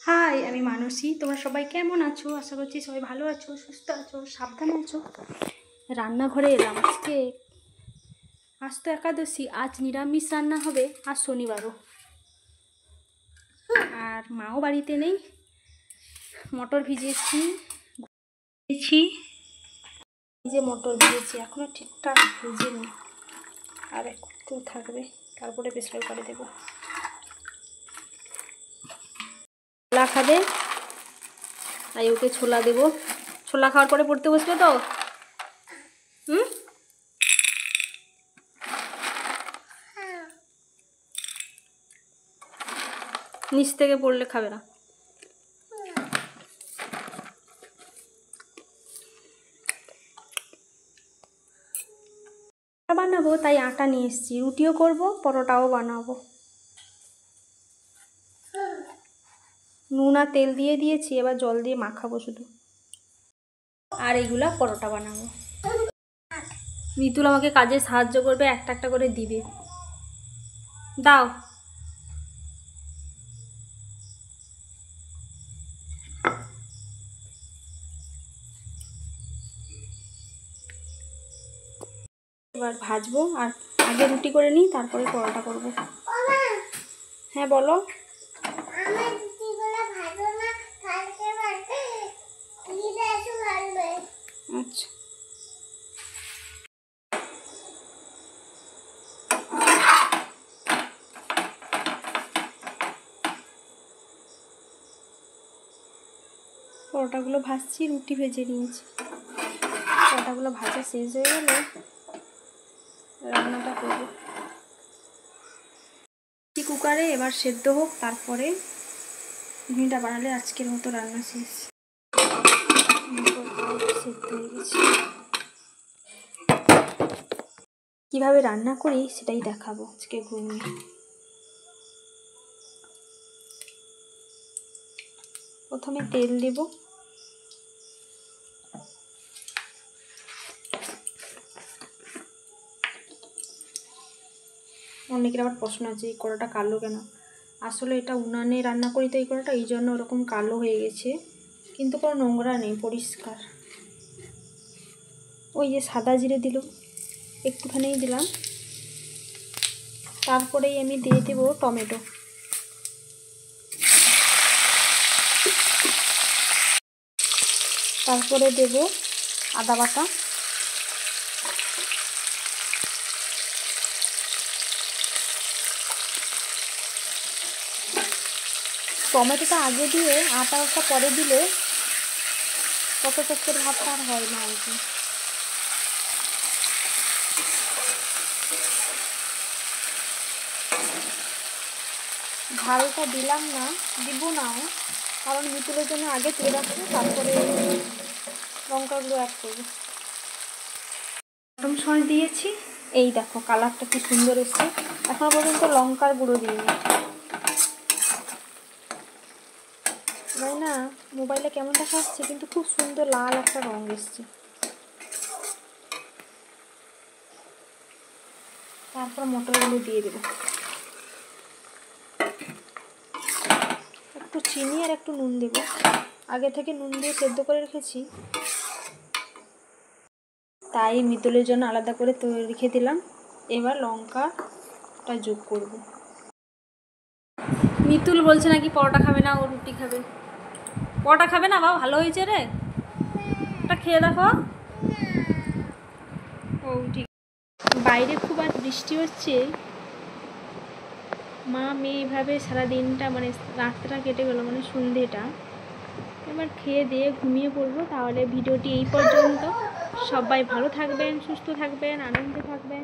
High, আমি মানসী। তোমরা সবাই কেমন আছো? আশা করছি সবাই ভালো আছো, সুস্থ আছো, সাবধানে আছো। রান্নাঘরে এলাম। আজ তো একাদশী, আজ নিরামিষ রান্না হবে, আজ শনিবারও। আর মাও বাড়িতে নেই। মটর ভিজিয়েছি, এই যে মটর ভিজেছি, এখনও ঠিকঠাক ভিজেনি, আর একটু থাকবে, তারপরে প্রেসার করে দেবো। ছোলা খাবে, তাই ওকে ছোলা দেবো। ছোলা খাওয়ার পরে পড়তে বসবে তো। নিচ থেকে পড়লে খাবে না। বানাবো, তাই আটা নিয়ে এসেছি। রুটিও করব, পরোটাও বানাবো। নুন আর তেল দিয়ে দিয়েছি, এবার জল দিয়ে মাখাবো শুধু। আর এইগুলা পরোটা বানাবো। মিতুল আমাকে কাজে সাহায্য করবে, একটা একটা করে দিবে। দাও। এবার ভাজবো, আর আগে রুটি করে নিই, তারপরে পরোটা করব। হ্যাঁ বলো। আচ্ছা, পরোটাগুলো ভাজছি, রুটি ভেজে নিয়েছি। পরোটাগুলো ভাজা শেষ হয়ে গেলে রান্নাটা করবো। কুকারে এবার সেদ্ধ হোক, তারপরে ঘুগনিটা বানালে আজকের মতো রান্না শেষ। সেদ্ধ হয়ে গেছে। কীভাবে রান্না করি সেটাই দেখাবো আজকে ঘুগনি। প্রথমে তেল দেব, অনেকের আবার প্রশ্ন আছে এই কড়াটা কালো কেন। আসলে এটা উনানে রান্না করি তো এই কড়াটা, এই জন্য ওরকম কালো হয়ে গেছে, কিন্তু কোনো নোংরা নেই, পরিষ্কার। ওই যে সাদা জিরে দিল, একটুখানেই দিলাম। তারপরেই আমি দিয়ে দেবো টমেটো। তারপরে দেব আদা বাটা, টমেটোটা আগে দিয়ে আটাটা পরে দিলে কত চচ্চড় ভাতটা আর হয় না আর কি। ঝালটা দিলাম না, দিব নাও, কারণ মিতুলের জন্য আগে তুলে রাখবো, তারপরে লঙ্কাগুলো অ্যাড করবো। গরম সস দিয়েছি, এই দেখো কালারটা কি সুন্দর এসছে। এখনো পর্যন্ত লঙ্কার গুঁড়ো দিইনি। তাই না, মোবাইলে কেমন দেখা যাচ্ছে, কিন্তু খুব সুন্দর লাল একটা রঙ এসছে। তারপর মটরগুলো দিয়ে দেবো। একটু চিনি আর একটু নুন দেব, আগে থেকে নুন দিয়ে সেদ্ধ করে রেখেছি, তাই মিতুলের জন্য আলাদা করে রেখে দিলাম। এবার লঙ্কাটা যোগ করব। মিতুল বলছে নাকি পরোটা খাবে না, ও রুটি খাবে। পরোটা খাবে না? বাবা ভালো হয়েছে রে, ওটা খেয়ে দেখো। ও ঠিক। বাইরে খুব আর বৃষ্টি হচ্ছে, মা মেয়ে এইভাবে সারাদিনটা, মানে রাতটা কেটে গেলো, মানে সন্ধেটা। এবার খেয়ে দিয়ে ঘুমিয়ে পড়বো। তাহলে ভিডিওটি এই পর্যন্ত। সবাই ভালো থাকবেন, সুস্থ থাকবেন, আনন্দে থাকবেন।